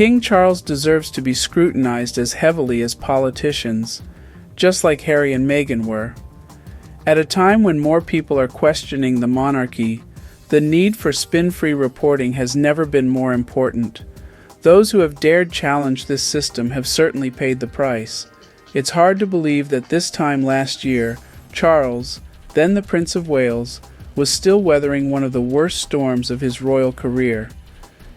King Charles deserves to be scrutinized as heavily as politicians, just like Harry and Meghan were. At a time when more people are questioning the monarchy, the need for spin-free reporting has never been more important. Those who have dared challenge this system have certainly paid the price. It's hard to believe that this time last year, Charles, then the Prince of Wales, was still weathering one of the worst storms of his royal career.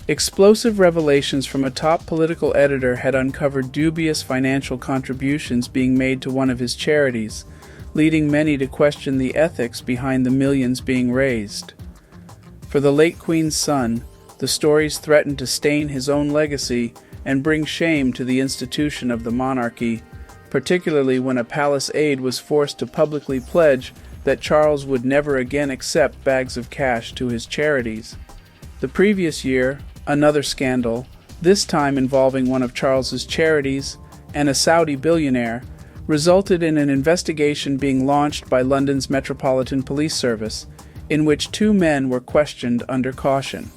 Explosive revelations from a top political editor had uncovered dubious financial contributions being made to one of his charities, leading many to question the ethics behind the millions being raised. For the late Queen's son, the stories threatened to stain his own legacy and bring shame to the institution of the monarchy, particularly when a palace aide was forced to publicly pledge that Charles would never again accept bags of cash to his charities. The previous year, another scandal, this time involving one of Charles's charities and a Saudi billionaire, resulted in an investigation being launched by London's Metropolitan Police Service, in which 2 men were questioned under caution.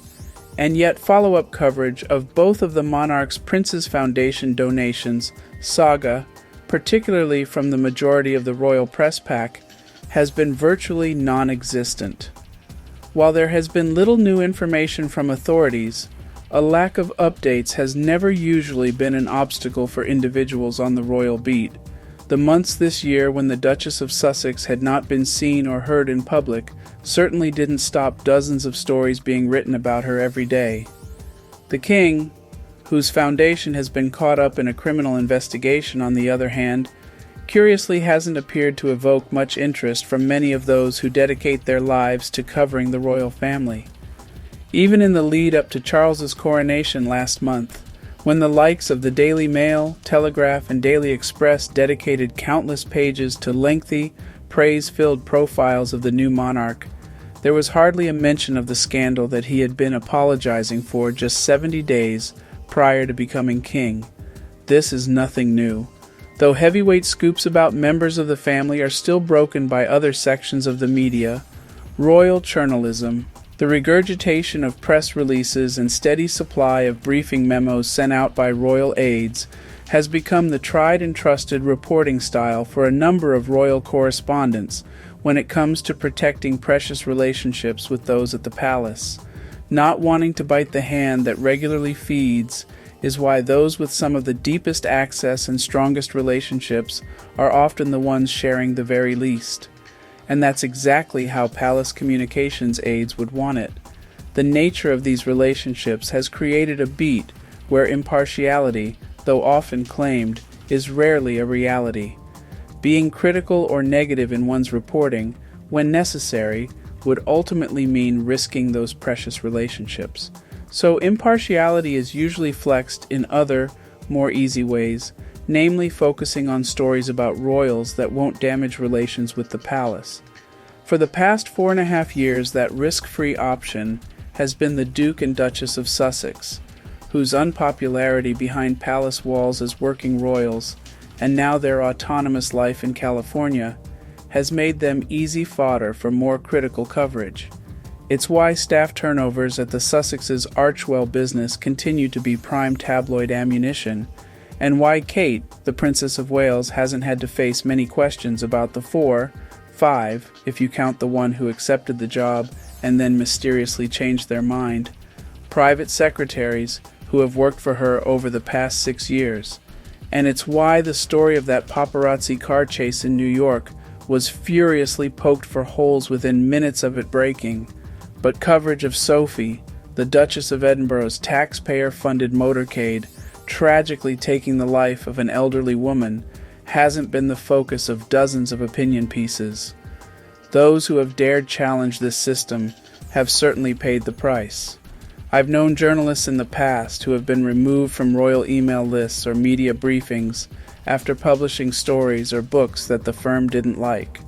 And yet follow-up coverage of both of the monarch's Prince's Foundation donations saga, particularly from the majority of the royal press pack, has been virtually non-existent. While there has been little new information from authorities, a lack of updates has never usually been an obstacle for individuals on the royal beat. The months this year when the Duchess of Sussex had not been seen or heard in public certainly didn't stop dozens of stories being written about her every day. The King, whose foundation has been caught up in a criminal investigation, on the other hand, curiously hasn't appeared to evoke much interest from many of those who dedicate their lives to covering the royal family. Even in the lead up to Charles's coronation last month, when the likes of the Daily Mail, Telegraph, and Daily Express dedicated countless pages to lengthy, praise-filled profiles of the new monarch, there was hardly a mention of the scandal that he had been apologizing for just 70 days prior to becoming king. This is nothing new. Though heavyweight scoops about members of the family are still broken by other sections of the media, royal journalism, the regurgitation of press releases and steady supply of briefing memos sent out by royal aides has become the tried and trusted reporting style for a number of royal correspondents when it comes to protecting precious relationships with those at the palace. Not wanting to bite the hand that regularly feeds is why those with some of the deepest access and strongest relationships are often the ones sharing the very least. And that's exactly how palace communications aides would want it. The nature of these relationships has created a beat where impartiality, though often claimed, is rarely a reality. Being critical or negative in one's reporting, when necessary, would ultimately mean risking those precious relationships. So impartiality is usually flexed in other, more easy ways, namely focusing on stories about royals that won't damage relations with the palace. For the past 4.5 years, that risk-free option has been the Duke and Duchess of Sussex, whose unpopularity behind palace walls as working royals, and now their autonomous life in California, has made them easy fodder for more critical coverage. It's why staff turnovers at the Sussex's Archewell business continue to be prime tabloid ammunition, and why Kate, the Princess of Wales, hasn't had to face many questions about the 5, if you count the one who accepted the job and then mysteriously changed their mind, private secretaries who have worked for her over the past 6 years. And it's why the story of that paparazzi car chase in New York was furiously poked for holes within minutes of it breaking. But coverage of Sophie, the Duchess of Edinburgh's taxpayer-funded motorcade, tragically taking the life of an elderly woman, hasn't been the focus of dozens of opinion pieces. Those who have dared challenge this system have certainly paid the price. I've known journalists in the past who have been removed from royal email lists or media briefings after publishing stories or books that the firm didn't like.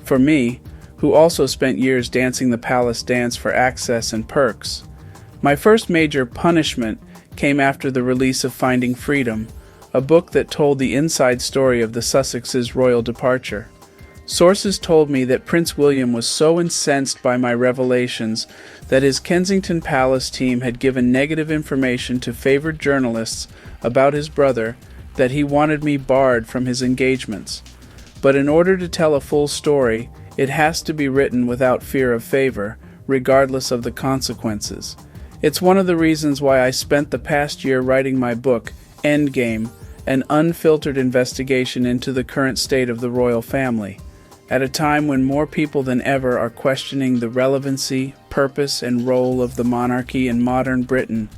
For me, who also spent years dancing the palace dance for access and perks, my first major punishment came after the release of Finding Freedom, a book that told the inside story of the Sussex's royal departure. Sources told me that Prince William was so incensed by my revelations that his Kensington Palace team had given negative information to favored journalists about his brother that he wanted me barred from his engagements. But in order to tell a full story, it has to be written without fear of favor, regardless of the consequences. It's one of the reasons why I spent the past year writing my book, Endgame, an unfiltered investigation into the current state of the royal family. At a time when more people than ever are questioning the relevancy, purpose, and role of the monarchy in modern Britain,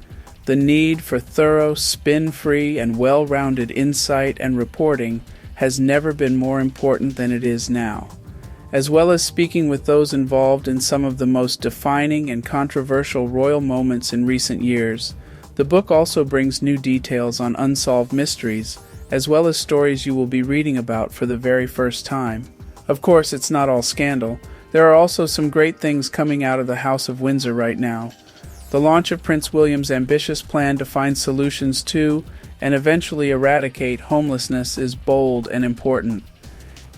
the need for thorough, spin-free, and well-rounded insight and reporting has never been more important than it is now. As well as speaking with those involved in some of the most defining and controversial royal moments in recent years, the book also brings new details on unsolved mysteries, as well as stories you will be reading about for the very first time. Of course, it's not all scandal. There are also some great things coming out of the House of Windsor right now. The launch of Prince William's ambitious plan to find solutions to and eventually eradicate homelessness is bold and important.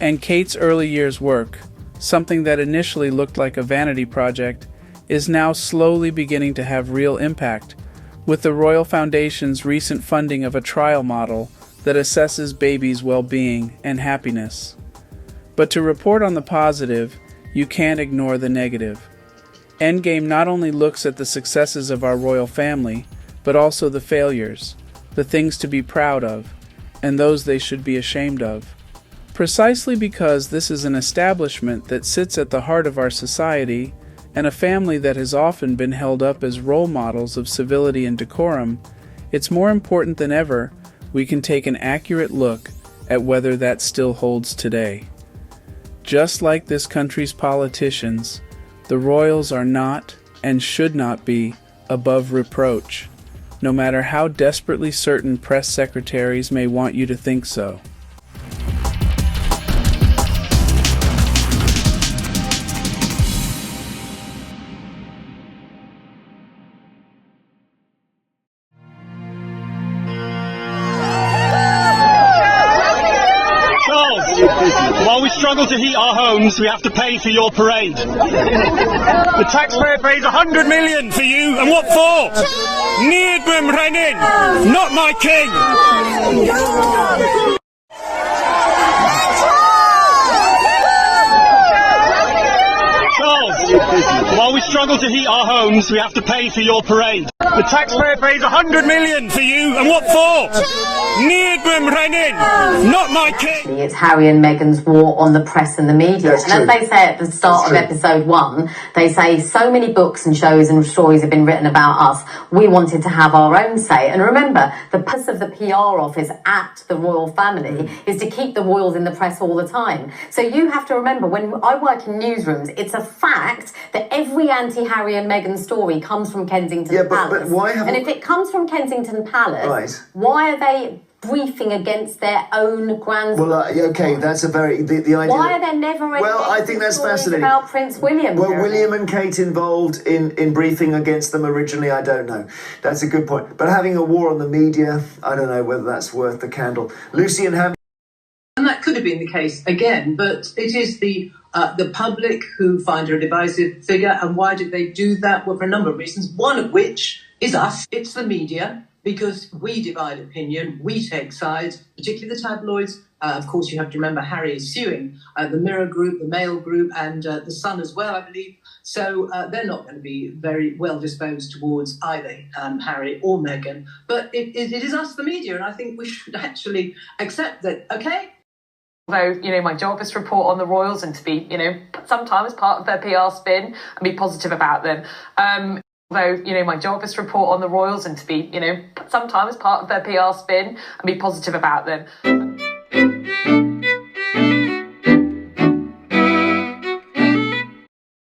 And Kate's early years' work, something that initially looked like a vanity project, is now slowly beginning to have real impact, with the Royal Foundation's recent funding of a trial model that assesses babies' well-being and happiness. But to report on the positive, you can't ignore the negative. Endgame not only looks at the successes of our royal family, but also the failures, the things to be proud of, and those they should be ashamed of. Precisely because this is an establishment that sits at the heart of our society, and a family that has often been held up as role models of civility and decorum, it's more important than ever we can take an accurate look at whether that still holds today. Just like this country's politicians, the royals are not and should not be above reproach, no matter how desperately certain press secretaries may want you to think so. While we struggle to heat our homes, we have to pay for your parade. The taxpayer pays 100 million for you, and what for? Needham Renin, not my king! Charles, while we struggle to heat our homes, we have to pay for your parade. The taxpayer pays 100 million for you, and what for? Needham Renin, not my king! It's Harry and Meghan's war on the press and the media. That's and true. As they say at the start That's of episode 1, they say so many books and shows and stories have been written about us. We wanted to have our own say. And remember, the purpose of the PR office at the royal family is to keep the royals in the press all the time. So you have to remember, when I work in newsrooms, it's a fact that every anti-Harry and Meghan story comes from Kensington Palace. But why haven't... And if it comes from Kensington Palace, Right. why are they briefing against their own grand... Well, okay, that's a very... The idea... Why are there never any I think that's stories fascinating. about Prince William? Were William and Kate involved in briefing against them originally? I don't know. That's a good point. But having a war on the media, I don't know whether that's worth the candle. Lucy and Ham... And that could have been the case again, but it is the public who find her a divisive figure. And why did they do that? Well, for a number of reasons, one of which is us. It's the media, because we divide opinion, we take sides, particularly the tabloids. Of course, you have to remember Harry is suing the Mirror Group, the Mail Group, and the Sun as well, I believe. So they're not going to be very well disposed towards either Harry or Meghan. But it is us, the media, and I think we should actually accept that, okay? Although, my job is to report on the royals and to be, sometimes part of their PR spin and be positive about them. Although, my job is to report on the royals and to be, sometimes part of their PR spin and be positive about them.